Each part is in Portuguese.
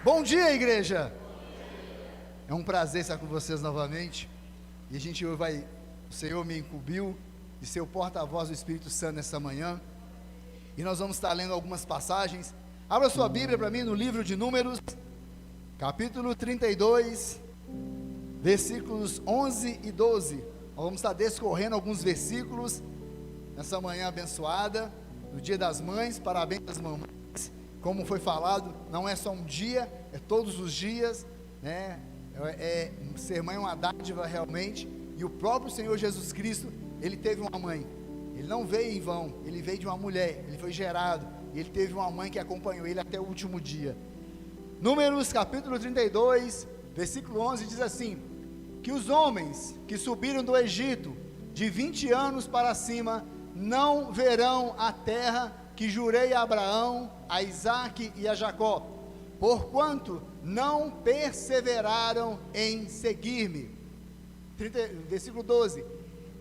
Bom dia, igreja! É um prazer estar com vocês novamente. E o Senhor me incumbiu de ser o porta-voz do Espírito Santo nessa manhã. E nós vamos estar lendo algumas passagens. Abra sua Bíblia para mim no livro de Números, capítulo 32, versículos 11 e 12. Nós vamos estar descorrendo alguns versículos nessa manhã abençoada, no Dia das Mães. Parabéns às mamães. Como foi falado, não é só um dia, é todos os dias, né? Ser mãe é uma dádiva realmente. E o próprio Senhor Jesus Cristo, ele teve uma mãe. Ele não veio em vão, ele veio de uma mulher, ele foi gerado, e ele teve uma mãe que acompanhou ele até o último dia. Números capítulo 32, versículo 11 diz assim: que os homens que subiram do Egito de 20 anos para cima não verão a terra que jurei a Abraão, a Isaque e a Jacó, porquanto não perseveraram em seguir-me. Versículo 12: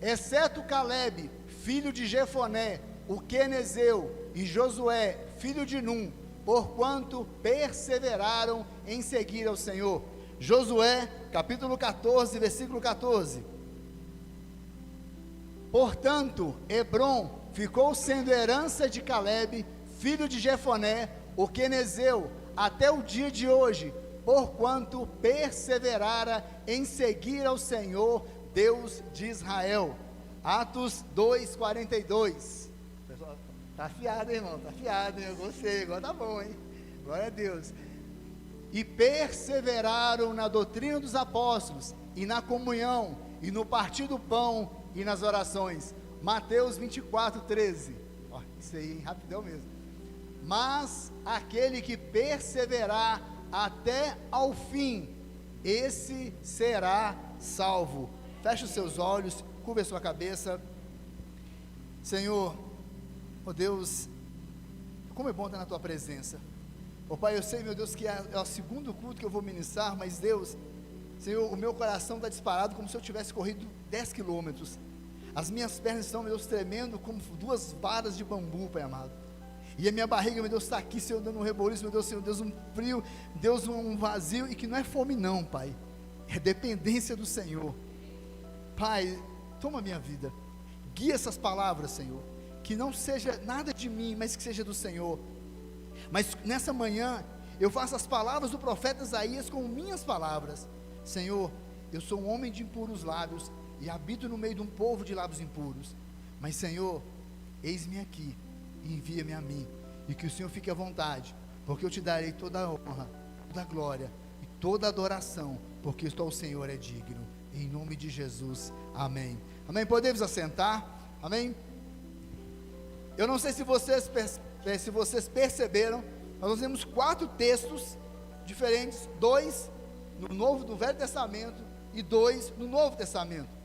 exceto Calebe, filho de Jefoné, o quenezeu, e Josué, filho de Num, porquanto perseveraram em seguir ao Senhor. Josué, capítulo 14, versículo 14: portanto, Hebrom ficou sendo herança de Calebe, filho de Jefoné, o quenezeu, até o dia de hoje, porquanto perseverara em seguir ao Senhor, Deus de Israel. Atos 2:42. Pessoal, tá afiado, hein, irmão, tá afiado, hein? Eu gostei, agora tá bom, hein? Glória a Deus. E perseveraram na doutrina dos apóstolos, e na comunhão, e no partir do pão, e nas orações. Mateus 24:13. Ó, isso aí, rapidão mesmo. Mas aquele que perseverar até ao fim, esse será salvo. Feche os seus olhos, curva a sua cabeça. Senhor, ó Deus, como é bom estar na tua presença. Ó Pai, eu sei, meu Deus, que é o segundo culto que eu vou ministrar, mas Deus, Senhor, o meu coração está disparado como se eu tivesse corrido 10 quilômetros. As minhas pernas estão, meu Deus, tremendo como duas varas de bambu, Pai amado. E a minha barriga, meu Deus, está aqui, Senhor, dando um reboliço, meu Deus, Senhor, Deus, um frio, Deus, um vazio, e que não é fome não, Pai, é dependência do Senhor. Pai, toma a minha vida, guia essas palavras, Senhor, que não seja nada de mim, mas que seja do Senhor. Mas nessa manhã, eu faço as palavras do profeta Isaías como minhas palavras. Senhor, eu sou um homem de impuros lábios, e habito no meio de um povo de lábios impuros, mas Senhor, eis-me aqui, e envia-me a mim, e que o Senhor fique à vontade, porque eu te darei toda a honra, toda a glória, e toda a adoração, porque o Senhor é digno, em nome de Jesus, amém. Amém, podemos assentar, amém? Eu não sei se vocês perceberam, nós temos 4 textos diferentes, 2 no Velho Testamento, e 2 no Novo Testamento.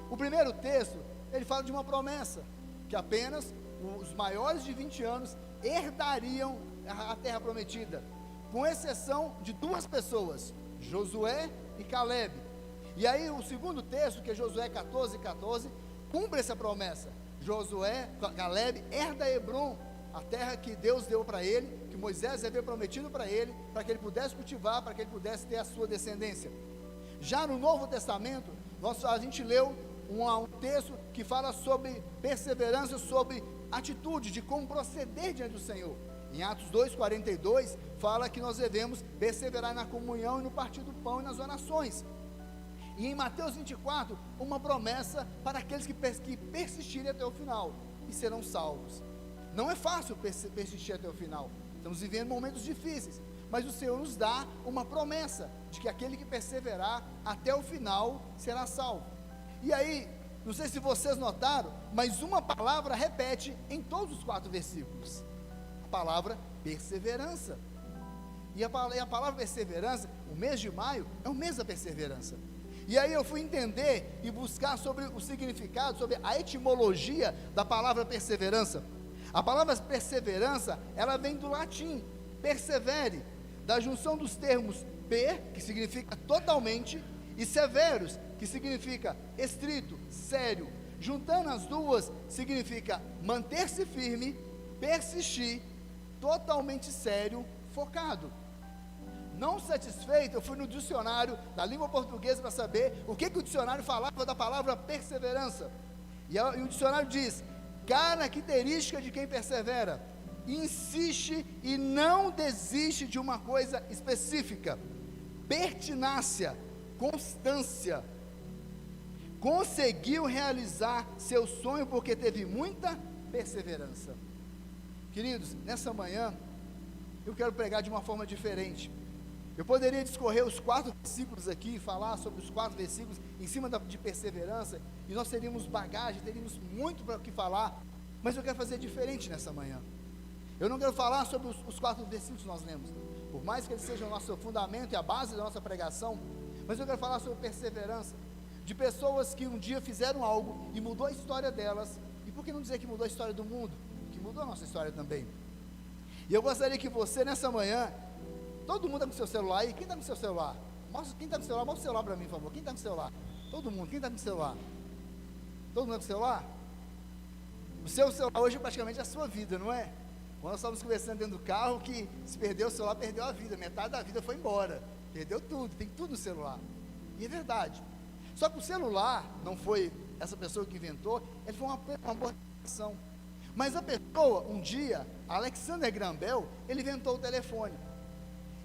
O primeiro texto, ele fala de uma promessa, que apenas os maiores de 20 anos herdariam a terra prometida, com exceção de 2 pessoas, Josué e Calebe. E aí o segundo texto, que é Josué 14:14, cumpre essa promessa. Calebe herda Hebrom, a terra que Deus deu para ele, que Moisés havia prometido para ele, para que ele pudesse cultivar, para que ele pudesse ter a sua descendência. Já no Novo Testamento, a gente leu um texto que fala sobre perseverança, sobre atitude, de como proceder diante do Senhor. Em Atos 2:42, fala que nós devemos perseverar na comunhão e no partir do pão e nas orações. E em Mateus 24, uma promessa para aqueles que persistirem até o final, e serão salvos. Não é fácil persistir até o final, estamos vivendo momentos difíceis, mas o Senhor nos dá uma promessa, de que aquele que perseverar até o final, será salvo. E aí, não sei se vocês notaram, mas uma palavra repete em todos os 4 versículos, a palavra perseverança. E a palavra perseverança, o mês de maio, é o mês da perseverança. E aí eu fui entender e buscar sobre o significado, sobre a etimologia da palavra perseverança. A palavra perseverança, ela vem do latim, persevere, da junção dos termos per, que significa totalmente, e severus, que significa estrito, sério. Juntando as duas, significa manter-se firme, persistir, totalmente sério, focado. Não satisfeito, eu fui no dicionário da língua portuguesa para saber o que o dicionário falava da palavra perseverança. E o dicionário diz: característica de quem persevera, insiste e não desiste de uma coisa específica, pertinácia, constância, conseguiu realizar seu sonho porque teve muita perseverança. Queridos, nessa manhã eu quero pregar de uma forma diferente. Eu poderia discorrer os 4 versículos aqui e falar sobre os 4 versículos em cima de perseverança, e nós teríamos bagagem, teríamos muito para o que falar, mas eu quero fazer diferente nessa manhã. Eu não quero falar sobre os 4 versículos que nós lemos, por mais que eles sejam o nosso fundamento e a base da nossa pregação, mas eu quero falar sobre perseverança, de pessoas que um dia fizeram algo e mudou a história delas, e por que não dizer que mudou a história do mundo, que mudou a nossa história também. E eu gostaria que você nessa manhã, todo mundo está com seu celular aí, quem está com seu celular? Quem está com o celular, mostra o celular para mim, por favor, quem está com o celular? Todo mundo, quem está com o celular? Todo mundo com o celular? O seu celular hoje é praticamente a sua vida, não é? Quando nós estávamos conversando dentro do carro, que se perdeu o celular, perdeu a vida, metade da vida foi embora, perdeu tudo, tem tudo no celular, e é verdade. Só que o celular não foi essa pessoa que inventou, ele foi uma boa invenção. Mas a pessoa, um dia, Alexander Graham Bell, ele inventou o telefone.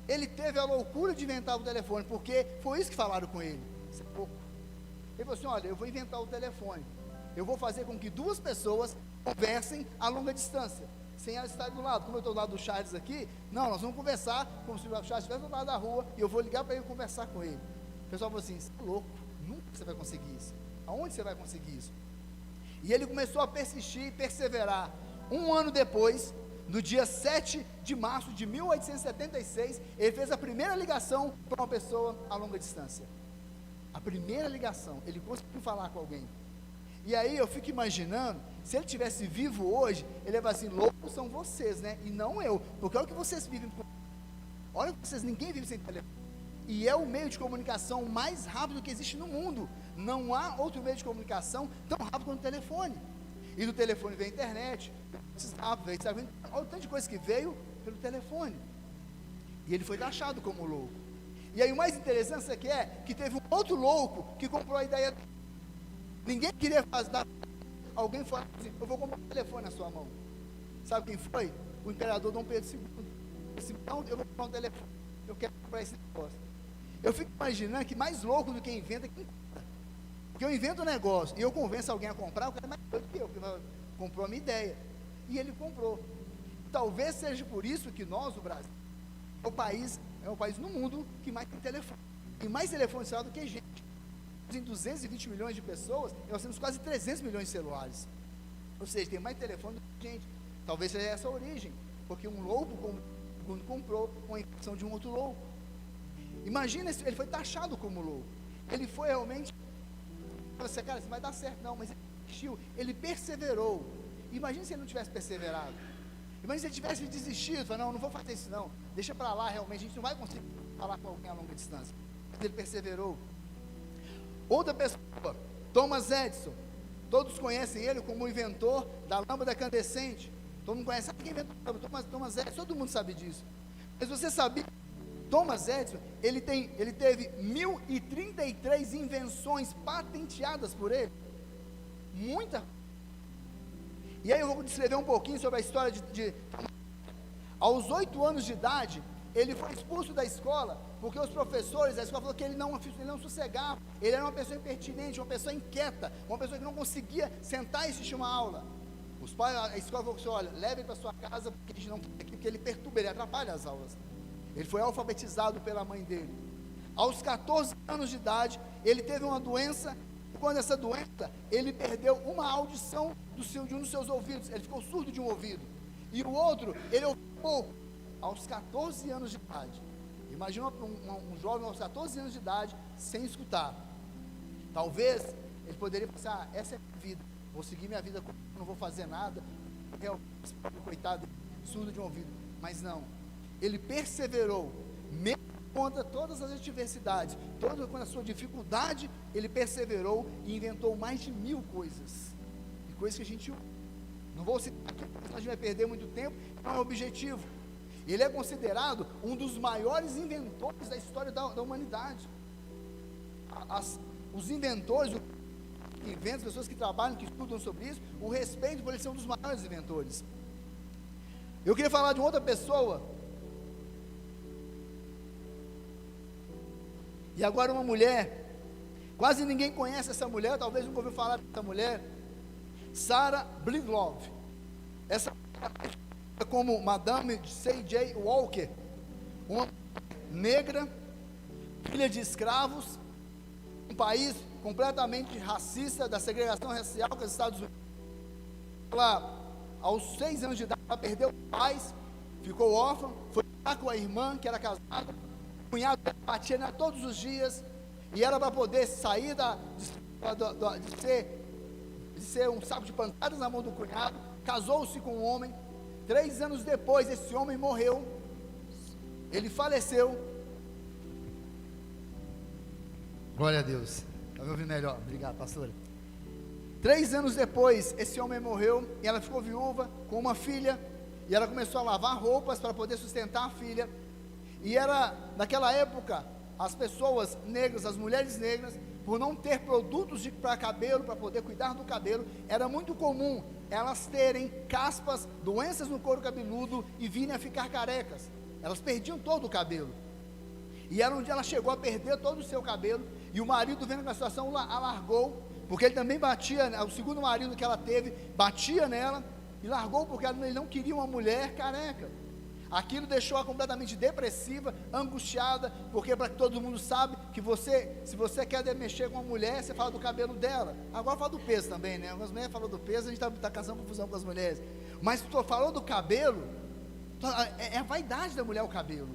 Ele teve a loucura de inventar o telefone, porque foi isso que falaram com ele. Isso é pouco. Ele falou assim: olha, eu vou inventar o telefone. Eu vou fazer com que 2 pessoas conversem a longa distância, sem elas estarem do lado. Como eu estou do lado do Charles aqui, não, nós vamos conversar como se o Charles estivesse do lado da rua, e eu vou ligar para ele conversar com ele. O pessoal falou assim: você é louco, nunca você vai conseguir isso. Aonde você vai conseguir isso? E ele começou a persistir e perseverar. Um ano depois, no dia 7 de março de 1876, ele fez a primeira ligação para uma pessoa a longa distância. A primeira ligação, ele conseguiu falar com alguém. E aí eu fico imaginando, se ele estivesse vivo hoje, ele ia falar assim: loucos são vocês, né? E não eu, porque olha o que vocês vivem. Olha que vocês, ninguém vive sem telefone. E é o meio de comunicação mais rápido que existe no mundo. Não há outro meio de comunicação tão rápido quanto o telefone. E do telefone veio a internet, olha o tanto de coisa que veio pelo telefone. E ele foi taxado como louco. E aí o mais interessante é que teve um outro louco que comprou a ideia. Ninguém queria fazer. Alguém falou assim: eu vou comprar um telefone na sua mão. Sabe quem foi? O imperador Dom Pedro II. Ele disse: não, eu vou comprar um telefone, eu quero comprar esse negócio. Eu fico imaginando que mais louco do que inventa é quem compra. Porque eu invento um negócio e eu convenço alguém a comprar, o cara é mais doido que eu, porque comprou a minha ideia. E ele comprou. Talvez seja por isso que nós, o Brasil, é o país no mundo que mais tem telefone. Tem mais telefone celular do que gente. Em 220 milhões de pessoas, nós temos quase 300 milhões de celulares. Ou seja, tem mais telefone do que gente. Talvez seja essa a origem, porque um louco comprou com a invenção de um outro louco. Imagina, ele foi taxado como louco. Ele foi realmente, você, cara, isso vai dar certo, não, mas ele insistiu, ele perseverou. Imagina se ele não tivesse perseverado. Imagina se ele tivesse desistido, falou: não vou fazer isso não, deixa para lá, realmente, a gente não vai conseguir falar com alguém a longa distância. Mas ele perseverou. Outra pessoa, Thomas Edison, todos conhecem ele como o inventor da lâmpada incandescente. Todo mundo conhece, sabe quem inventou a lâmpada? Thomas Edison, todo mundo sabe disso. Mas você sabia, Thomas Edison, ele teve 1033 invenções patenteadas por ele. Muita. E aí eu vou descrever um pouquinho sobre a história aos 8 anos de idade, ele foi expulso da escola, porque os professores da escola falaram que ele não sossegava, ele era uma pessoa impertinente, uma pessoa inquieta, uma pessoa que não conseguia sentar e assistir uma aula. Os pais, a escola falou assim: olha, leve ele para sua casa, porque a gente não quer aqui, porque ele perturba, ele atrapalha as aulas. Ele foi alfabetizado pela mãe dele. Aos 14 anos de idade, ele teve uma doença, e quando essa doença, ele perdeu uma audição de um dos seus ouvidos, ele ficou surdo de um ouvido, e o outro, ele ouviu pouco. Aos 14 anos de idade, imagina um jovem aos 14 anos de idade, sem escutar. Talvez, ele poderia pensar: essa é a minha vida, vou seguir minha vida, não vou fazer nada, coitado, surdo de um ouvido. Mas não, ele perseverou, mesmo contra todas as adversidades, contra a sua dificuldade, ele perseverou e inventou mais de 1000 coisas, e coisas que a gente não vou citar aqui, porque a gente vai perder muito tempo, não é o objetivo. Ele é considerado um dos maiores inventores da história da humanidade. Os inventores, as pessoas que trabalham, que estudam sobre isso, o respeito por ele ser um dos maiores inventores. Eu queria falar de outra pessoa, e agora uma mulher, quase ninguém conhece essa mulher, talvez nunca ouviu falar dessa mulher, Sarah Breedlove. Essa mulher é como Madame C.J. Walker, uma negra, filha de escravos, um país completamente racista, da segregação racial que os Estados Unidos. Ela, aos 6 anos de idade, ela perdeu os pais, ficou órfã, foi ficar com a irmã, que era casada, o cunhado batia nela todos os dias, e era para poder sair de ser um saco de pancadas na mão do cunhado. Casou-se com um homem. 3 anos depois, esse homem morreu, ele faleceu. Glória a Deus. Está me ouvindo melhor? Obrigado, pastora. 3 anos depois, esse homem morreu, e ela ficou viúva, com uma filha, e ela começou a lavar roupas para poder sustentar a filha. E era, naquela época, as pessoas negras, as mulheres negras, por não ter produtos para cabelo, para poder cuidar do cabelo, era muito comum elas terem caspas, doenças no couro cabeludo e virem a ficar carecas. Elas perdiam todo o cabelo. E era onde ela chegou a perder todo o seu cabelo, e o marido, vendo a situação, a largou, porque ele também batia, o segundo marido que ela teve, batia nela, e largou porque ele não queria uma mulher careca. Aquilo deixou-a completamente depressiva, angustiada, porque para que todo mundo sabe que se você quer mexer com uma mulher, você fala do cabelo dela. Agora fala do peso também, né? Algumas mulheres falam do peso, a gente está causando confusão com as mulheres. Mas se tu falou do cabelo, é a vaidade da mulher o cabelo.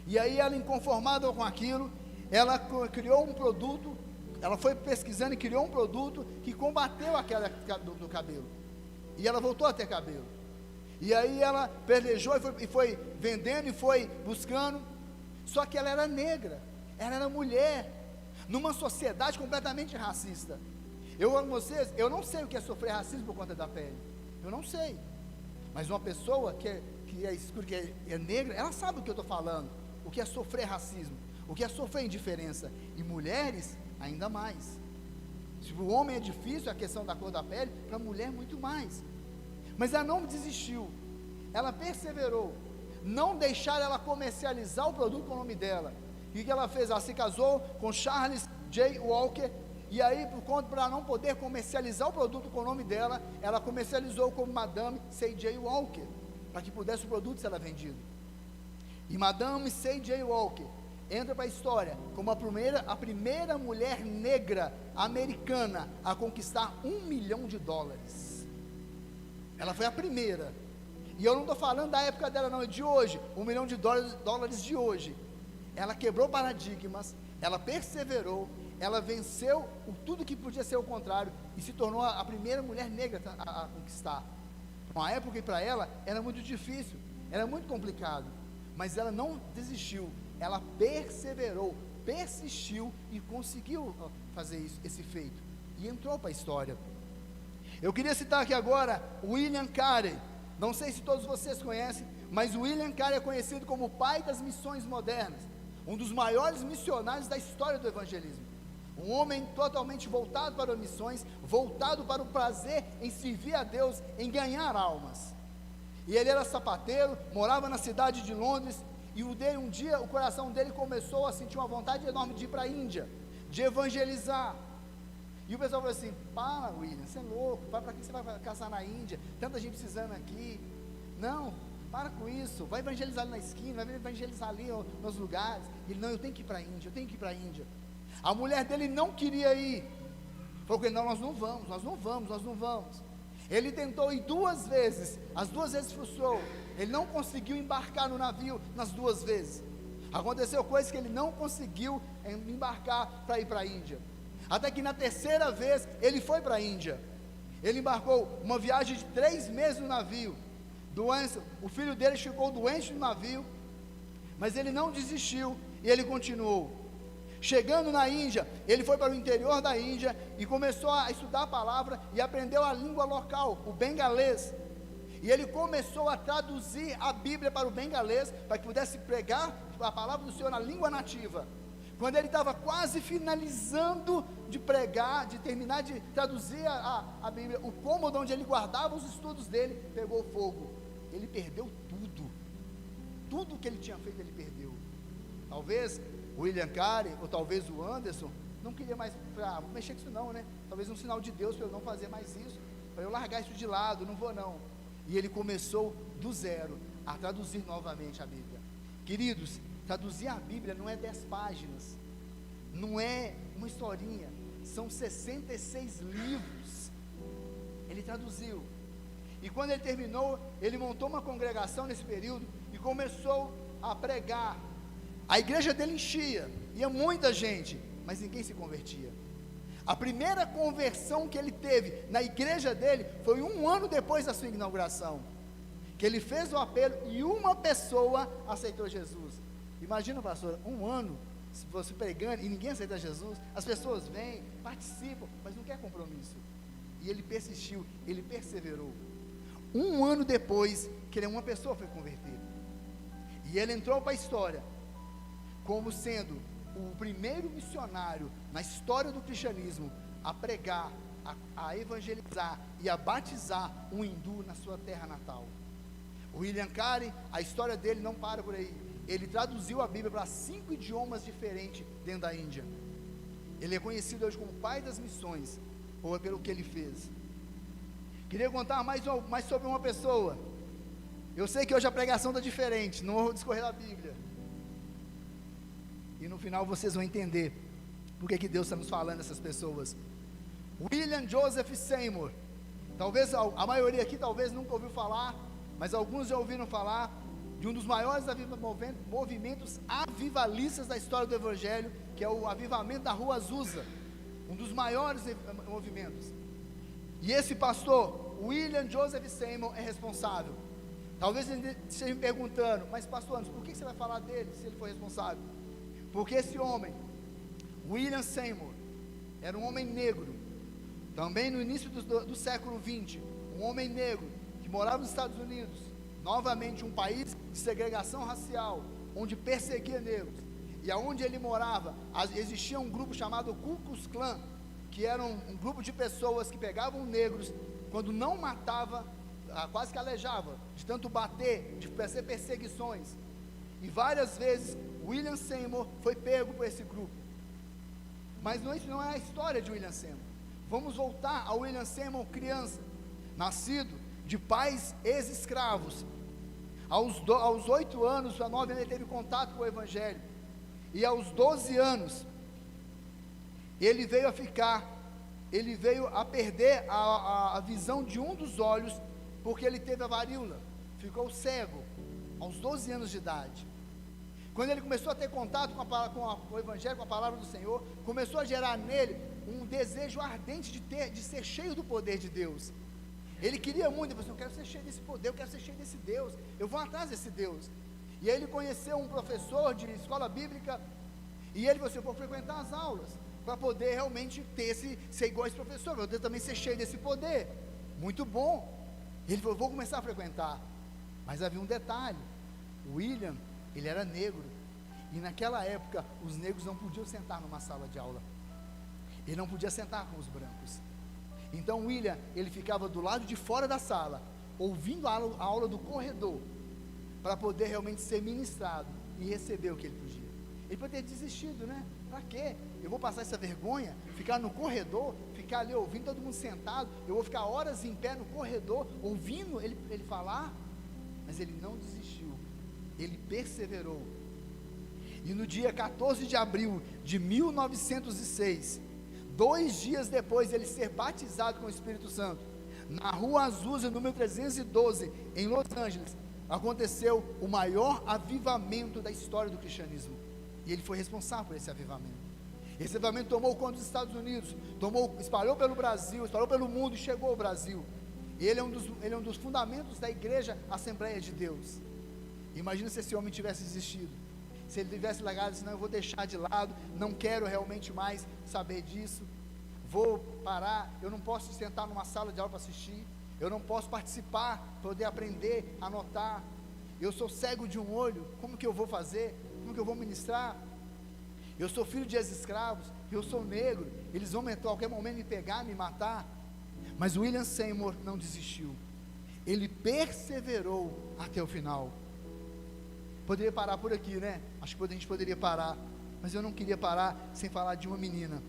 E aí ela, inconformada com aquilo, ela criou um produto, ela foi pesquisando e criou um produto que combateu aquela do cabelo. E ela voltou a ter cabelo. E aí ela pelejou e foi vendendo e foi buscando. Só que ela era negra, ela era mulher, numa sociedade completamente racista. Eu amo vocês, eu não sei o que é sofrer racismo por conta da pele. Eu não sei. Mas uma pessoa que é escura, que é negra, ela sabe o que eu estou falando. O que é sofrer racismo, o que é sofrer indiferença. E mulheres, ainda mais. Se o homem é difícil, a questão da cor da pele, para a mulher muito mais. Mas ela não desistiu, ela perseverou, não deixaram ela comercializar o produto com o nome dela. E o que ela fez? Ela se casou com Charles J. Walker, e aí, para não poder comercializar o produto com o nome dela, ela comercializou como Madame C.J. Walker, para que pudesse o produto ser vendido. E Madame C.J. Walker entra para a história como a primeira mulher negra americana a conquistar $1 milhão. Ela foi a primeira. E eu não estou falando da época dela, não, é de hoje. $1 milhão de hoje. Ela quebrou paradigmas, ela perseverou, ela venceu tudo que podia ser o contrário, e se tornou a primeira mulher negra a conquistar. Uma época que para ela era muito difícil, era muito complicado, mas ela não desistiu, ela perseverou, persistiu e conseguiu fazer esse feito, e entrou para a história. Eu queria citar aqui agora William Carey. Não sei se todos vocês conhecem, mas William Carey é conhecido como o pai das missões modernas, um dos maiores missionários da história do evangelismo. Um homem totalmente voltado para as missões, voltado para o prazer em servir a Deus, em ganhar almas. E ele era sapateiro, morava na cidade de Londres, e um dia o coração dele começou a sentir uma vontade enorme de ir para a Índia, de evangelizar. E o pessoal falou assim: para, William, você é louco, para que você vai caçar na Índia, tanta gente precisando aqui. Não, para com isso, vai evangelizar ali na esquina, vai evangelizar ali nos lugares. Ele: não, eu tenho que ir para a Índia, eu tenho que ir para a Índia. A mulher dele não queria ir, falou que não, nós não vamos. Ele tentou ir 2 vezes, as 2 vezes frustrou, ele não conseguiu embarcar no navio nas 2 vezes. Aconteceu coisa que ele não conseguiu embarcar para ir para a Índia. Até que na 3ª vez ele foi para a Índia. Ele embarcou uma viagem de 3 meses no navio. O filho dele ficou doente no navio, mas ele não desistiu e ele continuou. Chegando na Índia, ele foi para o interior da Índia e começou a estudar a palavra e aprendeu a língua local, o bengalês. E ele começou a traduzir a Bíblia para o bengalês, para que pudesse pregar a palavra do Senhor na língua nativa. Quando ele estava quase finalizando de pregar, de terminar de traduzir a Bíblia, o cômodo onde ele guardava os estudos dele pegou fogo. Ele perdeu tudo. Tudo que ele tinha feito ele perdeu. Talvez o William Carey, ou talvez o Anderson, não queria mais mexer com isso não, né? Talvez um sinal de Deus para eu não fazer mais isso, para eu largar isso de lado, não vou não. E ele começou do zero a traduzir novamente a Bíblia. Queridos, traduzir a Bíblia não é 10 páginas, não é uma historinha, são 66 livros. Ele traduziu. E quando ele terminou, ele montou uma congregação nesse período e começou a pregar. A igreja dele enchia, ia muita gente, mas ninguém se convertia. A primeira conversão que ele teve na igreja dele foi 1 ano depois da sua inauguração, que ele fez o apelo e uma pessoa aceitou Jesus. Imagina, pastor, 1 ano se você pregando e ninguém aceita Jesus. As pessoas vêm, participam, mas não quer compromisso. E ele persistiu, ele perseverou. 1 ano depois que uma pessoa foi converter, e ele entrou para a história como sendo o primeiro missionário na história do cristianismo a pregar, a evangelizar e a batizar um hindu na sua terra natal. O William Carey, a história dele não para por aí. Ele traduziu a Bíblia para 5 idiomas diferentes dentro da Índia. Ele é conhecido hoje como pai das missões, ou pelo que ele fez. Queria contar mais sobre uma pessoa. Eu sei que hoje a pregação está diferente, não vou discorrer a Bíblia. E no final vocês vão entender por que Deus está nos falando dessas pessoas. William Joseph Seymour. Talvez a maioria aqui talvez nunca ouviu falar, mas alguns já ouviram falar de um dos maiores movimentos avivalistas da história do Evangelho, que é o avivamento da Rua Azusa, um dos maiores movimentos. E esse pastor, William Joseph Seymour, é responsável. Talvez ele esteja me perguntando, mas pastor Anderson, por que você vai falar dele se ele for responsável? Porque esse homem, William Seymour, era um homem negro, também no início do século XX, um homem negro, que morava nos Estados Unidos, novamente um país de segregação racial, onde perseguia negros, e aonde ele morava, existia um grupo chamado Ku Klux Klan, que era um grupo de pessoas que pegavam negros, quando não matava, quase que aleijava, de tanto bater, de fazer perseguições, e várias vezes, William Seymour foi pego por esse grupo. Mas isso não é a história de William Seymour. Vamos voltar ao William Seymour criança, nascido de pais ex-escravos. Aos 8 anos, a 9 anos, ele teve contato com o Evangelho. E aos 12 anos, ele veio a perder a visão de um dos olhos, porque ele teve a varíola, ficou cego, aos 12 anos de idade. Quando ele começou a ter contato com o Evangelho, com a palavra do Senhor, começou a gerar nele um desejo ardente de ser cheio do poder de Deus. Ele queria muito, ele falou assim, eu quero ser cheio desse poder, eu quero ser cheio desse Deus, eu vou atrás desse Deus. E aí ele conheceu um professor de escola bíblica, e ele falou assim, eu vou frequentar as aulas, para poder realmente ser igual a esse professor, para poder também ser cheio desse poder. Muito bom. Ele falou, vou começar a frequentar. Mas havia um detalhe, o William, ele era negro, e naquela época, os negros não podiam sentar numa sala de aula, ele não podia sentar com os brancos. Então William, ele ficava do lado de fora da sala, ouvindo a aula do corredor, para poder realmente ser ministrado, e receber o que ele podia. Ele poderia ter desistido, né? Para quê? Eu vou passar essa vergonha, ficar no corredor, ficar ali ouvindo todo mundo sentado, eu vou ficar horas em pé no corredor, ouvindo ele falar, mas ele não desistiu, ele perseverou, e no dia 14 de abril de 1906, 2 dias depois de ele ser batizado com o Espírito Santo, na Rua Azusa, número 312, em Los Angeles, aconteceu o maior avivamento da história do cristianismo, e ele foi responsável por esse avivamento. Esse avivamento tomou conta dos Estados Unidos, espalhou pelo Brasil, espalhou pelo mundo e chegou ao Brasil. E ele é um dos fundamentos da igreja Assembleia de Deus. Imagina se esse homem tivesse desistido, se ele tivesse largado, disse, não, eu vou deixar de lado, não quero realmente mais saber disso, vou parar, eu não posso sentar numa sala de aula para assistir, Eu não posso participar, poder aprender, anotar. Eu sou cego de um olho, como que eu vou fazer? Como que eu vou ministrar? Eu sou filho de ex-escravos, eu sou negro, eles vão a qualquer momento me pegar, me matar. Mas William Seymour não desistiu, ele perseverou até o final. Poderia parar por aqui, né? Acho que a gente poderia parar, mas eu não queria parar sem falar de uma menina,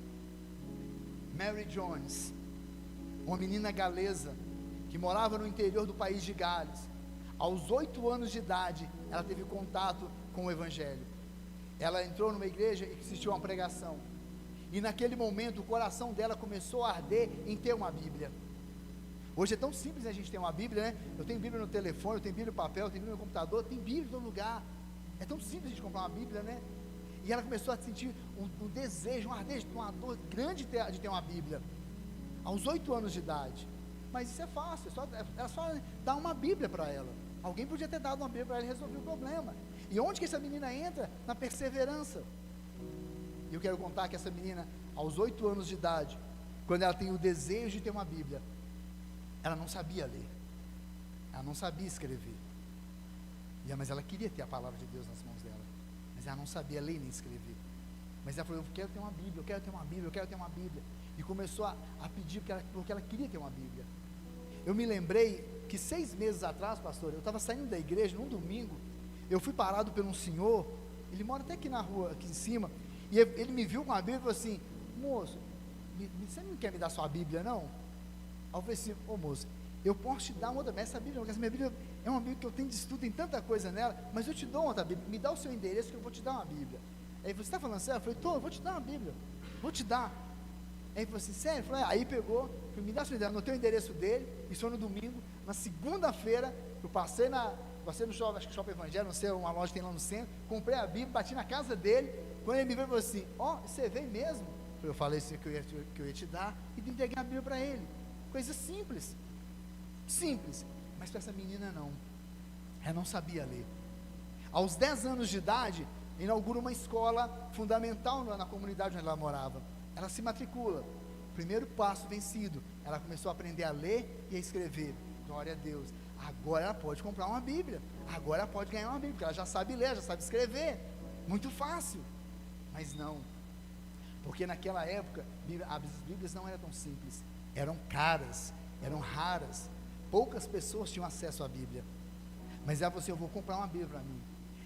Mary Jones, uma menina galesa, que morava no interior do país de Gales. Aos 8 anos de idade, ela teve contato com o Evangelho. Ela entrou numa igreja e assistiu a uma pregação, e naquele momento o coração dela começou a arder em ter uma Bíblia. Hoje é tão simples a gente ter uma Bíblia, né? Eu tenho Bíblia no telefone, eu tenho Bíblia no papel, eu tenho Bíblia no computador, tem Bíblia em todo lugar. É tão simples a gente comprar uma Bíblia, né? E ela começou a sentir um desejo, um ardejo, uma dor grande de ter uma Bíblia, aos 8 anos de idade. Mas isso é fácil, é só dar uma Bíblia para ela. Alguém podia ter dado uma Bíblia para ela e resolver o problema. E onde que essa menina entra? Na perseverança. E eu quero contar que essa menina, aos 8 anos de idade, quando ela tem o desejo de ter uma Bíblia, ela não sabia ler, ela não sabia escrever, mas ela queria ter a palavra de Deus nas mãos dela, mas ela não sabia ler nem escrever. Mas ela falou: eu quero ter uma Bíblia, eu quero ter uma Bíblia, eu quero ter uma Bíblia. E começou a pedir, porque ela queria ter uma Bíblia. Eu me lembrei que 6 meses atrás, pastor, eu estava saindo da igreja num domingo, eu fui parado por um senhor, ele mora até aqui na rua, aqui em cima, e ele me viu com a Bíblia e falou assim: moço, você não quer me dar sua Bíblia não? Aí eu falei assim: ô moço, eu posso te dar uma outra, mas essa Bíblia, essa minha Bíblia é uma Bíblia que eu tenho de estudo, tem tanta coisa nela, mas eu te dou outra Bíblia, me dá o seu endereço que eu vou te dar uma Bíblia. Aí você está falando sério? Eu falei: eu vou te dar uma Bíblia, vou te dar. Aí ele falou assim: sério? Eu falei: aí pegou, me dá o seu endereço, anotei o endereço dele, isso foi no domingo. Na segunda-feira, eu passei no shopping, acho que Shopping Evangelho, não sei, uma loja que tem lá no centro, comprei a Bíblia, bati na casa dele. Quando ele me veio, ele falou assim: você veio mesmo? Eu falei assim que eu ia te dar, e entreguei a Bíblia para ele. Coisa simples, mas para essa menina não, ela não sabia ler. Aos 10 anos de idade, inaugura uma escola fundamental na comunidade onde ela morava. Ela se matricula, primeiro passo vencido, ela começou a aprender a ler e a escrever. Glória a Deus. Agora ela pode comprar uma Bíblia, agora ela pode ganhar uma Bíblia, porque ela já sabe ler, já sabe escrever, muito fácil. Mas não, porque naquela época as Bíblias não eram tão simples, eram caras, eram raras, poucas pessoas tinham acesso à Bíblia. Mas ela falou assim: eu vou comprar uma Bíblia para mim.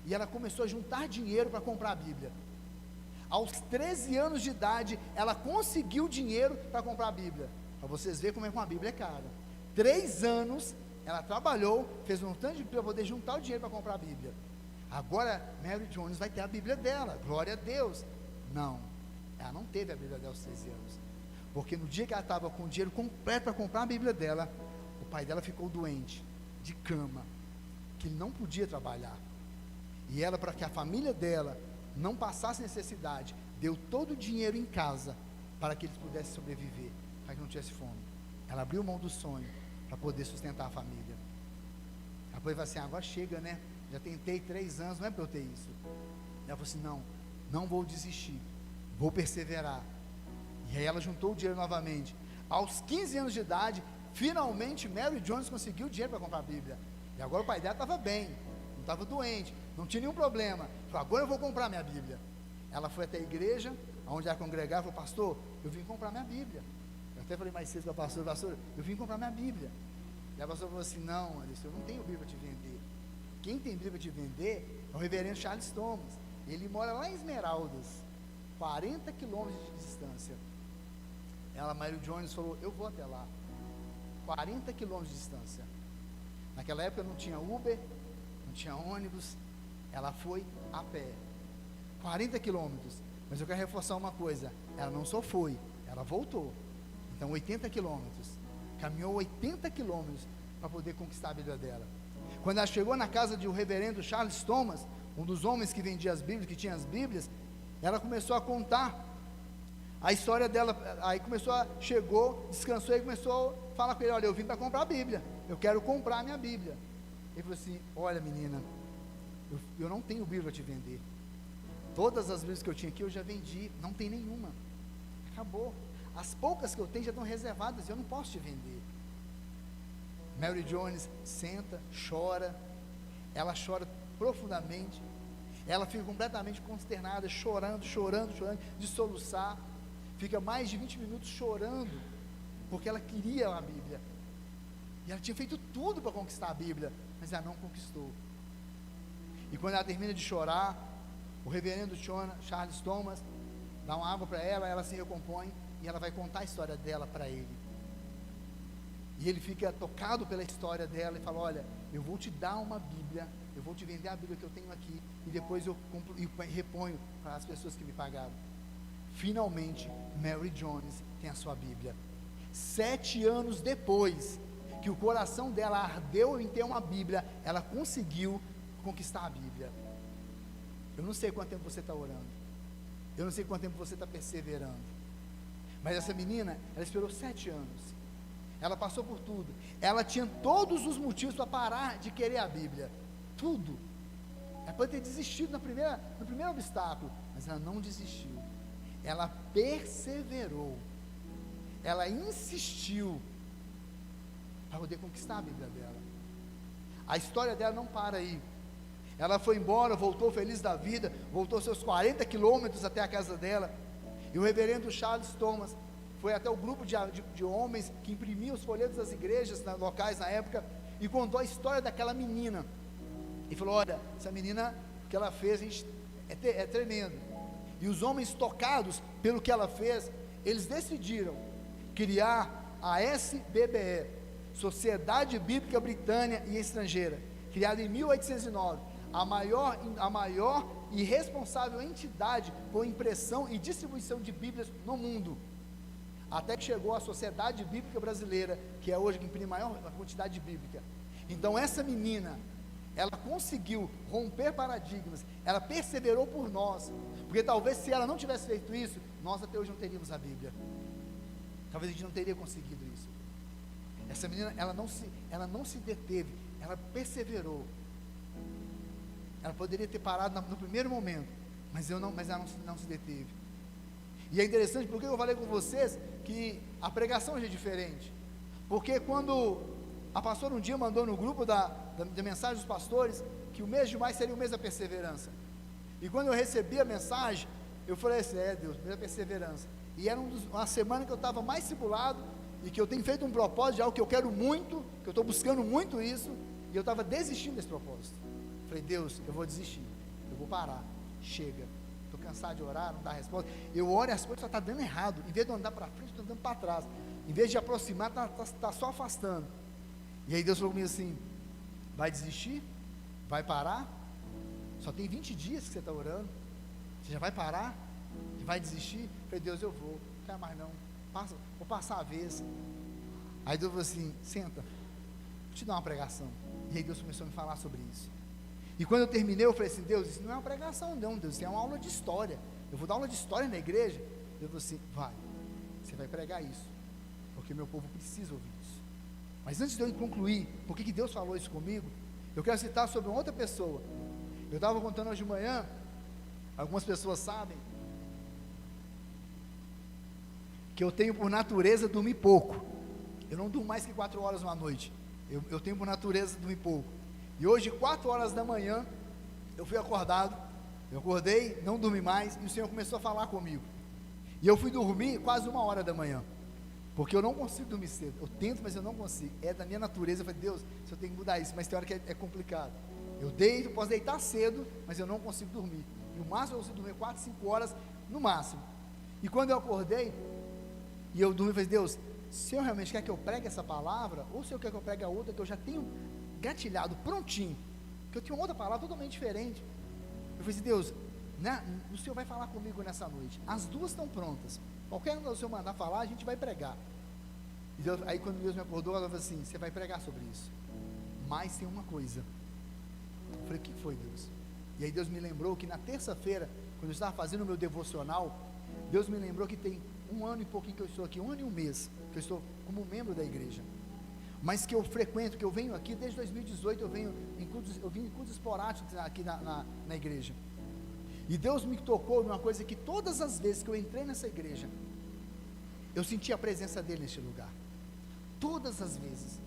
E ela começou a juntar dinheiro para comprar a Bíblia. Aos 13 anos de idade, ela conseguiu dinheiro para comprar a Bíblia. Para vocês verem como é que uma Bíblia é cara. 3 anos, ela trabalhou, fez um tanto de para poder juntar o dinheiro para comprar a Bíblia. Agora, Mary Jones vai ter a Bíblia dela, glória a Deus. Não, ela não teve a Bíblia dela aos 13 anos. Porque no dia que ela estava com o dinheiro completo para comprar a Bíblia dela, o pai dela ficou doente, de cama, que ele não podia trabalhar. E ela, para que a família dela não passasse necessidade, deu todo o dinheiro em casa para que eles pudessem sobreviver, para que não tivesse fome. Ela abriu mão do sonho para poder sustentar a família. Ela falou assim: agora chega, né? Já tentei 3 anos, não é para eu ter isso. Ela falou assim: não vou desistir, vou perseverar. E aí ela juntou o dinheiro novamente. Aos 15 anos de idade, finalmente Mary Jones conseguiu o dinheiro para comprar a Bíblia. E agora o pai dela estava bem, não estava doente, não tinha nenhum problema. Falou: agora eu vou comprar minha Bíblia. Ela foi até a igreja, onde ela congregava, falou: pastor, eu vim comprar minha Bíblia. Eu até falei mais cedo para o pastor, eu vim comprar minha Bíblia. E a pastora falou assim: não, Alice, eu não tenho Bíblia para te vender. Quem tem Bíblia para te vender é o reverendo Charles Thomas. Ele mora lá em Esmeraldas, 40 quilômetros de distância. Ela, Mary Jones, falou: eu vou até lá, 40 quilômetros de distância. Naquela época não tinha Uber, não tinha ônibus, ela foi a pé, 40 quilômetros. Mas eu quero reforçar uma coisa: ela não só foi, ela voltou. Então 80 quilômetros, caminhou 80 quilômetros para poder conquistar a Bíblia dela. Quando ela chegou na casa de um reverendo Charles Thomas, um dos homens que vendia as Bíblias, que tinha as Bíblias, ela começou a contar a história dela. Aí chegou, descansou e começou a falar com ele: olha, eu vim para comprar a Bíblia, eu quero comprar a minha Bíblia. Ele falou assim: olha menina, eu não tenho Bíblia para te vender, todas as Bíblias que eu tinha aqui eu já vendi, não tem nenhuma, acabou, as poucas que eu tenho já estão reservadas, eu não posso te vender. Mary Jones senta, chora, ela chora profundamente, ela fica completamente consternada, chorando, de soluçar, fica mais de 20 minutos chorando, porque ela queria a Bíblia, e ela tinha feito tudo para conquistar a Bíblia, mas ela não conquistou. E quando ela termina de chorar, o reverendo Charles Thomas dá uma água para ela, ela se recompõe, e ela vai contar a história dela para ele. E ele fica tocado pela história dela e fala: olha, eu vou te dar uma Bíblia, eu vou te vender a Bíblia que eu tenho aqui, e depois eu compro e reponho para as pessoas que me pagaram. Finalmente, Mary Jones tem a sua Bíblia. 7 anos depois que o coração dela ardeu em ter uma Bíblia, ela conseguiu conquistar a Bíblia. Eu não sei quanto tempo você está orando, eu não sei quanto tempo você está perseverando, mas essa menina, ela esperou 7 anos, ela passou por tudo, ela tinha todos os motivos para parar de querer a Bíblia, tudo. Ela pode ter desistido no primeiro obstáculo, mas ela não desistiu, ela perseverou, ela insistiu para poder conquistar a Bíblia dela. A história dela não para aí. Ela foi embora, voltou feliz da vida, voltou seus 40 quilômetros até a casa dela, e o reverendo Charles Thomas foi até o grupo de homens que imprimiam os folhetos das igrejas locais na época, e contou a história daquela menina, e falou: olha, essa menina, o que ela fez é tremendo. E os homens, tocados pelo que ela fez, eles decidiram criar a SBBE, Sociedade Bíblica Britânica e Estrangeira, criada em 1809, a maior e responsável entidade por impressão e distribuição de Bíblias no mundo, até que chegou a Sociedade Bíblica Brasileira, que é hoje que imprime a maior quantidade de Bíblica. Então essa menina, ela conseguiu romper paradigmas, ela perseverou por nós, porque talvez se ela não tivesse feito isso, nós até hoje não teríamos a Bíblia, talvez a gente não teria conseguido isso. Essa menina, ela não se deteve, ela perseverou. Ela poderia ter parado no primeiro momento, mas ela não se deteve. E é interessante, porque eu falei com vocês que a pregação hoje é diferente, porque quando a pastora um dia mandou no grupo da mensagem dos pastores, que o mês de maio seria o mês da perseverança, e quando eu recebi a mensagem, eu falei assim: Deus, mês da perseverança, e era uma semana que eu estava mais tribulado, e que eu tenho feito um propósito de algo que eu quero muito, que eu estou buscando muito isso, e eu estava desistindo desse propósito. Falei: Deus, eu vou desistir, eu vou parar, chega, estou cansado de orar, não dá resposta, eu oro e as coisas só estão dando errado, em vez de andar para frente, estou andando para trás, em vez de aproximar, está só afastando. E aí Deus falou comigo assim: vai desistir? Vai parar? Só tem 20 dias que você está orando, você já vai parar? Você vai desistir? Falei: Deus, eu vou, não quero mais não, vou passar a vez. Aí Deus falou assim: senta, vou te dar uma pregação. E aí Deus começou a me falar sobre isso. E quando eu terminei, eu falei assim: Deus, isso não é uma pregação não, Deus, isso é uma aula de história, eu vou dar aula de história na igreja. Deus falou assim: vai, você vai pregar isso, porque meu povo precisa ouvir isso. Mas antes de eu concluir, por que Deus falou isso comigo, eu quero citar sobre uma outra pessoa. Eu estava contando hoje de manhã, algumas pessoas sabem, que eu tenho por natureza dormir pouco, eu não durmo mais que 4 horas uma noite, eu tenho por natureza dormir pouco, e hoje 4 horas da manhã, eu fui acordado, eu acordei, não dormi mais, e o Senhor começou a falar comigo, e eu fui dormir quase 1 hora da manhã, porque eu não consigo dormir cedo, eu tento, mas eu não consigo, é da minha natureza. Eu falei: Deus, eu tenho que mudar isso, mas tem hora que é complicado, eu deito, posso deitar cedo, mas eu não consigo dormir, no máximo eu consigo dormir 4, 5 horas, no máximo. E quando eu acordei, e eu dormi, eu falei: Deus, o Senhor realmente quer que eu pregue essa palavra, ou o Senhor quer que eu pregue a outra, que eu já tenho gatilhado, prontinho, que eu tinha outra palavra totalmente diferente. Eu falei assim: Deus, né, o Senhor vai falar comigo nessa noite, as duas estão prontas, qualquer um que o Senhor mandar falar, a gente vai pregar. E Deus, aí quando Deus me acordou, ela falou assim: você vai pregar sobre isso, mas tem uma coisa. Eu falei: o que foi, Deus? E aí Deus me lembrou que na terça-feira, quando eu estava fazendo o meu devocional, Deus me lembrou que tem 1 ano e pouquinho que eu estou aqui, 1 ano e 1 mês, que eu estou como membro da igreja, mas que eu frequento, que eu venho aqui desde 2018, eu vim em cultos esporádicos aqui na igreja, e Deus me tocou numa coisa que todas as vezes que eu entrei nessa igreja, eu senti a presença dele neste lugar, todas as vezes,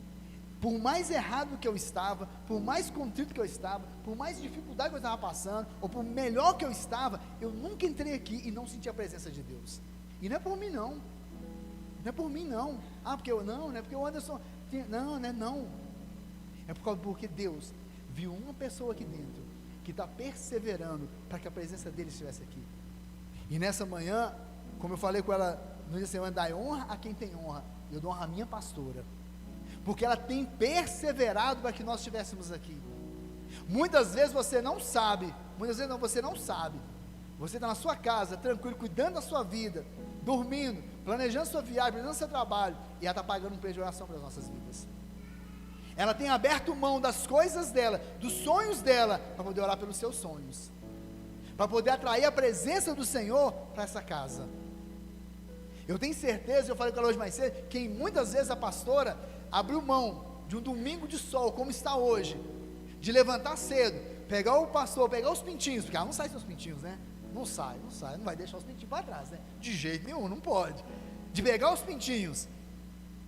Por mais errado que eu estava, por mais contrito que eu estava, por mais dificuldade que eu estava passando, ou por melhor que eu estava, eu nunca entrei aqui e não senti a presença de Deus. E não é por mim não, não é por mim não, porque eu não, não é porque o Anderson, não, não é não, é porque Deus viu uma pessoa aqui dentro, que está perseverando, para que a presença dele estivesse aqui. E nessa manhã, como eu falei com ela, no dia da semana, dá honra a quem tem honra, eu dou honra à minha pastora, porque ela tem perseverado para que nós estivéssemos aqui. Muitas vezes você não sabe, você não sabe, você está na sua casa, tranquilo, cuidando da sua vida, dormindo, planejando sua viagem, planejando seu trabalho, e ela está pagando um preço de oração para as nossas vidas. Ela tem aberto mão das coisas dela, dos sonhos dela, para poder orar pelos seus sonhos, para poder atrair a presença do Senhor para essa casa. Eu tenho certeza, eu falei com ela hoje mais cedo, que muitas vezes a pastora abriu mão de um domingo de sol, como está hoje, de levantar cedo, pegar o pastor, pegar os pintinhos, porque ela não sai sem os pintinhos, né? Não sai, não vai deixar os pintinhos para trás, né? De jeito nenhum, não pode. De pegar os pintinhos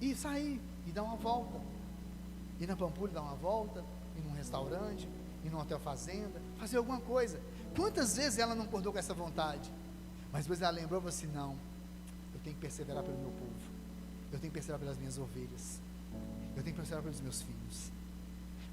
e sair, e dar uma volta, ir na Pampulha dar uma volta, ir num restaurante, ir num hotel fazenda, fazer alguma coisa. Quantas vezes ela não acordou com essa vontade? Mas depois ela lembrou e falou assim: não, eu tenho que perseverar pelo meu povo, eu tenho que perseverar pelas minhas ovelhas, eu tenho que perseverar pelos meus filhos.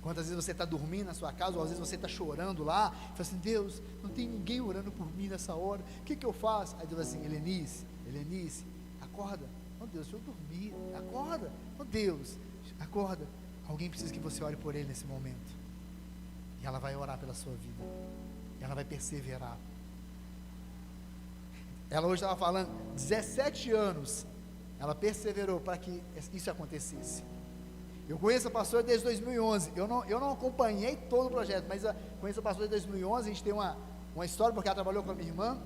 Quantas vezes você está dormindo na sua casa, ou às vezes você está chorando lá, e fala assim: Deus, não tem ninguém orando por mim nessa hora, o que eu faço? Aí Deus assim: Helenice, acorda, oh Deus, deixa eu dormir, acorda, oh Deus, acorda, alguém precisa que você ore por ele nesse momento, e ela vai orar pela sua vida, ela vai perseverar. Ela hoje estava falando, 17 anos, ela perseverou para que isso acontecesse. Eu conheço a pastora desde 2011, eu não acompanhei todo o projeto, mas conheço a pastora desde 2011, a gente tem uma história, porque ela trabalhou com a minha irmã,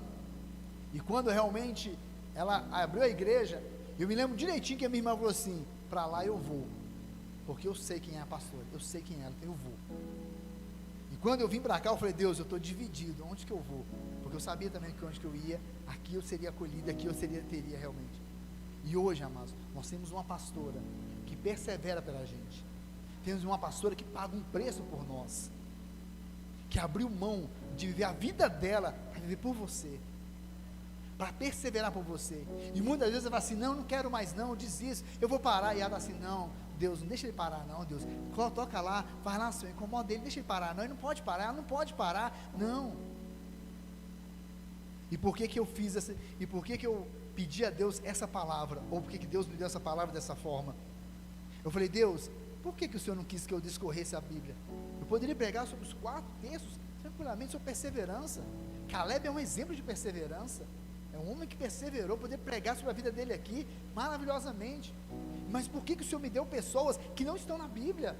e quando realmente ela abriu a igreja, eu me lembro direitinho que a minha irmã falou assim: para lá eu vou, porque eu sei quem é a pastora, eu sei quem é ela, então eu vou. E quando eu vim para cá, eu falei: Deus, eu estou dividido, onde que eu vou? Porque eu sabia também que onde que eu ia, aqui eu seria acolhido, aqui eu teria realmente. E hoje, amados, nós temos uma pastora que persevera pela gente, temos uma pastora que paga um preço por nós, que abriu mão de viver a vida dela, para viver por você, para perseverar por você. E muitas vezes ela fala assim: não quero mais não, eu desisto, eu vou parar. E ela fala assim: não, Deus, não deixa ele parar não, Deus, toca lá, vai lá, Senhor, incomoda ele, deixa ele parar. Não, ele não pode parar, ela não pode parar, não. E por que eu fiz essa, e por que eu pedi a Deus essa palavra, ou por que Deus me deu essa palavra dessa forma? Eu falei: Deus, por que o Senhor não quis que eu discorresse a Bíblia? Eu poderia pregar sobre os 4 textos, tranquilamente, sobre perseverança. Caleb é um exemplo de perseverança, é um homem que perseverou, poder pregar sobre a vida dele aqui, maravilhosamente. Mas por que o Senhor me deu pessoas que não estão na Bíblia?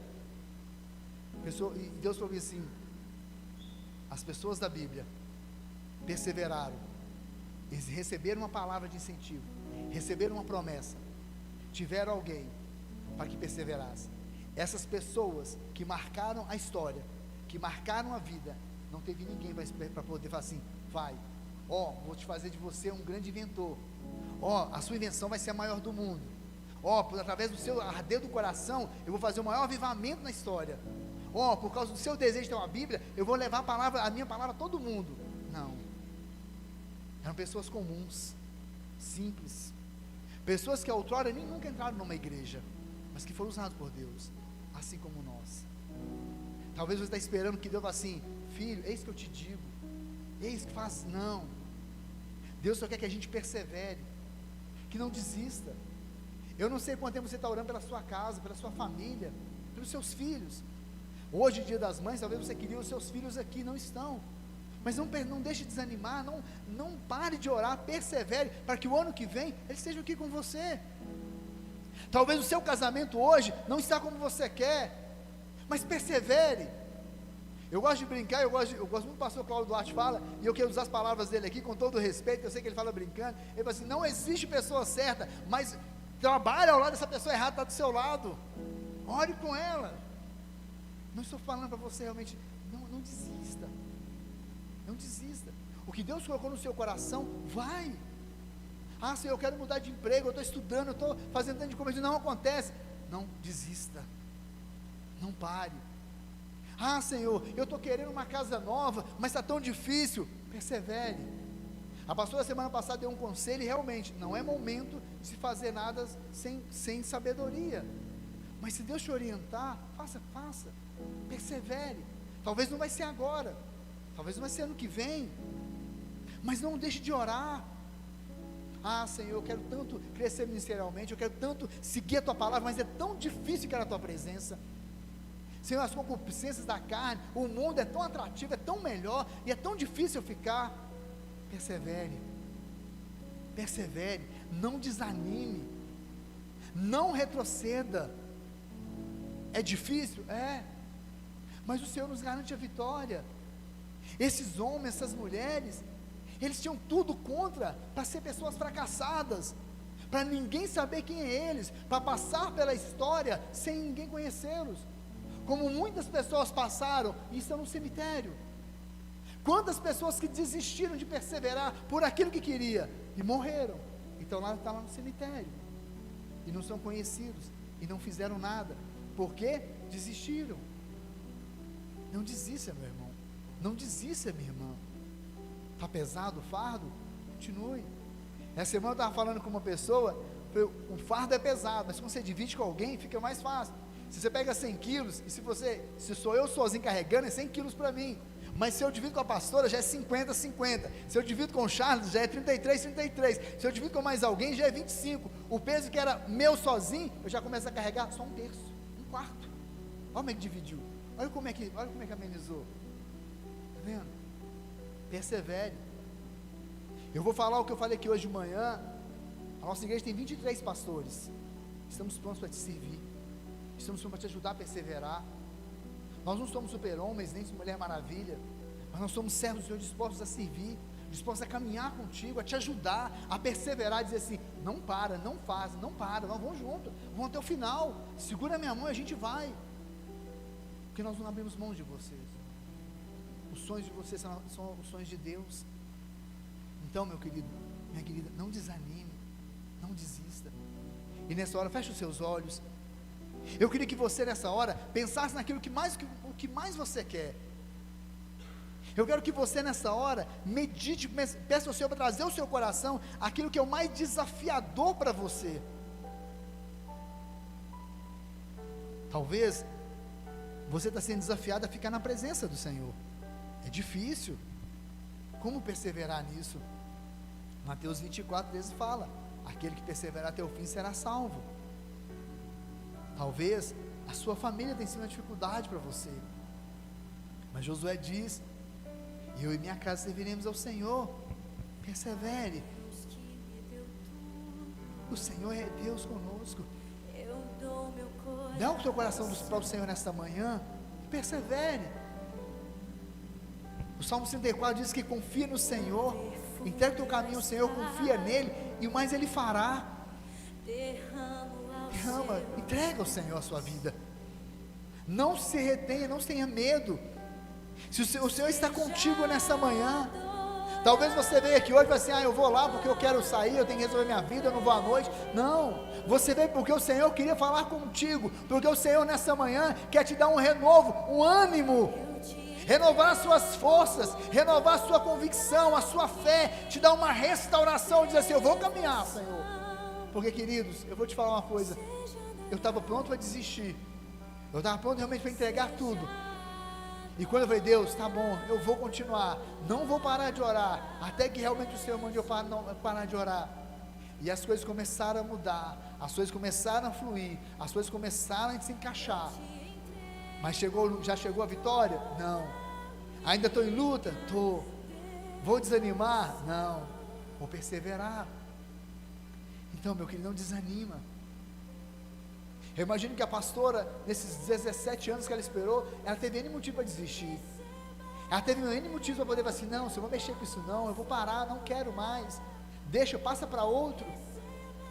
E Deus falou assim: as pessoas da Bíblia perseveraram, eles receberam uma palavra de incentivo, receberam uma promessa, tiveram alguém para que perseverasse. Essas pessoas que marcaram a história, que marcaram a vida, não teve ninguém para poder falar assim: vai, vou te fazer de você um grande inventor, a sua invenção vai ser a maior do mundo, através do seu arder do coração, eu vou fazer o maior avivamento na história, por causa do seu desejo de ter uma Bíblia, eu vou levar a minha palavra a todo mundo. Não, eram pessoas comuns, simples, pessoas que outrora nem nunca entraram numa igreja, mas que foram usados por Deus, assim como nós. Talvez você está esperando que Deus fale assim: filho, eis que eu te digo, eis que faz. Não, Deus só quer que a gente persevere, que não desista. Eu não sei quanto tempo você está orando pela sua casa, pela sua família, pelos seus filhos. Hoje, Dia das Mães, talvez você queria os seus filhos aqui, não estão. Mas não deixe de desanimar, não pare de orar, persevere, para que o ano que vem, eles estejam aqui com você. Talvez o seu casamento hoje não está como você quer, mas persevere. Eu gosto de brincar, eu gosto muito do pastor Cláudio Duarte fala, e eu quero usar as palavras dele aqui com todo o respeito, eu sei que ele fala brincando. Ele fala assim: não existe pessoa certa, mas trabalhe ao lado dessa pessoa errada, está do seu lado, ore com ela. Não estou falando para você realmente, não desista, não desista. O que Deus colocou no seu coração, vai. Senhor, eu quero mudar de emprego, eu estou estudando, eu estou fazendo tanto de coisa, não acontece. Não desista, Não pare. Ah, Senhor, eu estou querendo uma casa nova, mas está tão difícil. Persevere. A pastora semana passada deu um conselho e realmente não é momento de se fazer nada sem sabedoria. Mas se Deus te orientar, faça. Persevere. Talvez não vai ser agora, talvez não vai ser ano que vem, mas não deixe de orar. Ah, Senhor, eu quero tanto crescer ministerialmente, eu quero tanto seguir a Tua palavra, mas é tão difícil ficar na Tua presença. Senhor, as concupiscências da carne, o mundo é tão atrativo, é tão melhor, e é tão difícil ficar. Persevere, não desanime, não retroceda. É difícil? É, mas o Senhor nos garante a vitória. Esses homens, essas mulheres, eles tinham tudo contra, para ser pessoas fracassadas, para ninguém saber quem é eles, para passar pela história sem ninguém conhecê-los, como muitas pessoas passaram e estão no cemitério. Quantas pessoas que desistiram de perseverar por aquilo que queria e morreram, então está lá no cemitério, e não são conhecidos, e não fizeram nada, porque desistiram. Não desista, meu irmão, não desista, minha irmã. Está pesado o fardo? Continue. Essa semana eu estava falando com uma pessoa, o fardo é pesado, mas quando você divide com alguém, fica mais fácil. Se você pega 100 quilos, e se sou eu sozinho carregando, é 100 quilos para mim, mas se eu divido com a pastora, já é 50, se eu divido com o Charles, já é 33, se eu divido com mais alguém, já é 25, o peso que era meu sozinho, eu já começo a carregar só um terço, um quarto. Olha como é que dividiu, olha como é que amenizou. Está vendo? Persevere. Eu vou falar o que eu falei aqui hoje de manhã. A nossa igreja tem 23 pastores. Estamos prontos para te servir, estamos prontos para te ajudar a perseverar. Nós não somos super-homens, nem Mulher Maravilha, mas nós somos servos do Senhor, dispostos a servir, dispostos a caminhar contigo, a te ajudar, a perseverar, a dizer assim, não para, não faz, não para, nós vamos junto, vamos até o final, segura a minha mão e a gente vai, porque nós não abrimos mão de vocês. Os sonhos de vocês são os sonhos de Deus. Então, meu querido, minha querida, não desanime, não desista. E nessa hora, feche os seus olhos. Eu queria que você nessa hora pensasse naquilo que mais você quer. Eu quero que você nessa hora medite, peça ao Senhor para trazer ao seu coração aquilo que é o mais desafiador para você. Talvez você está sendo desafiado a ficar na presença do Senhor. É difícil. Como perseverar nisso? Mateus 24:13 fala: aquele que perseverar até o fim será salvo. Talvez a sua família tenha sido uma dificuldade para você, mas Josué diz: eu e minha casa serviremos ao Senhor. Persevere. O Senhor é Deus conosco. Dá o teu coração para o Senhor nesta manhã e persevere. O Salmo 34 diz que confia no Senhor, entrega o teu caminho ao Senhor, confia nele, e o mais Ele fará. Derrama, entrega ao Senhor a sua vida. Não se retenha, não tenha medo. Se o Senhor está contigo nessa manhã, talvez você veja aqui hoje e fale assim: eu vou lá porque eu quero sair, eu tenho que resolver minha vida, eu não vou à noite. Não, você veio porque o Senhor queria falar contigo, porque o Senhor nessa manhã quer te dar um renovo, um ânimo, renovar as suas forças, renovar a sua convicção, a sua fé, te dar uma restauração, dizer assim: eu vou caminhar, Senhor. Porque, queridos, eu vou te falar uma coisa, eu estava pronto para desistir, eu estava pronto realmente para entregar tudo, e quando eu falei: Deus, tá bom, eu vou continuar, não vou parar de orar, até que realmente o Senhor mande eu parar de orar, e as coisas começaram a mudar, as coisas começaram a fluir, as coisas começaram a se encaixar. Mas já chegou a vitória? Não. Ainda estou em luta? Estou. Vou desanimar? Não. Vou perseverar. Então, meu querido, não desanima. Eu imagino que a pastora, nesses 17 anos que ela esperou, ela teve N motivo para desistir. Ela teve N motivo para poder falar assim: não, se eu vou mexer com isso não, eu vou parar, não quero mais, deixa, passa para outro.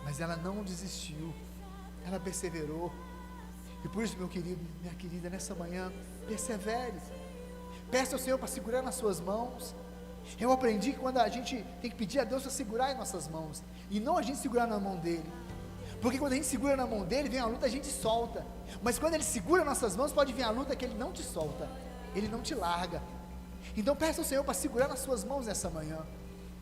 Mas ela não desistiu, ela perseverou. E por isso, meu querido, minha querida, nessa manhã, persevere. Peça ao Senhor para segurar nas suas mãos. Eu aprendi que quando a gente tem que pedir a Deus para segurar em nossas mãos, e não a gente segurar na mão dele, Porque quando a gente segura na mão dele, vem a luta, a gente solta. Mas quando ele segura nossas mãos, pode vir a luta que ele não te solta, ele não te larga. Então peça ao Senhor para segurar nas suas mãos nessa manhã.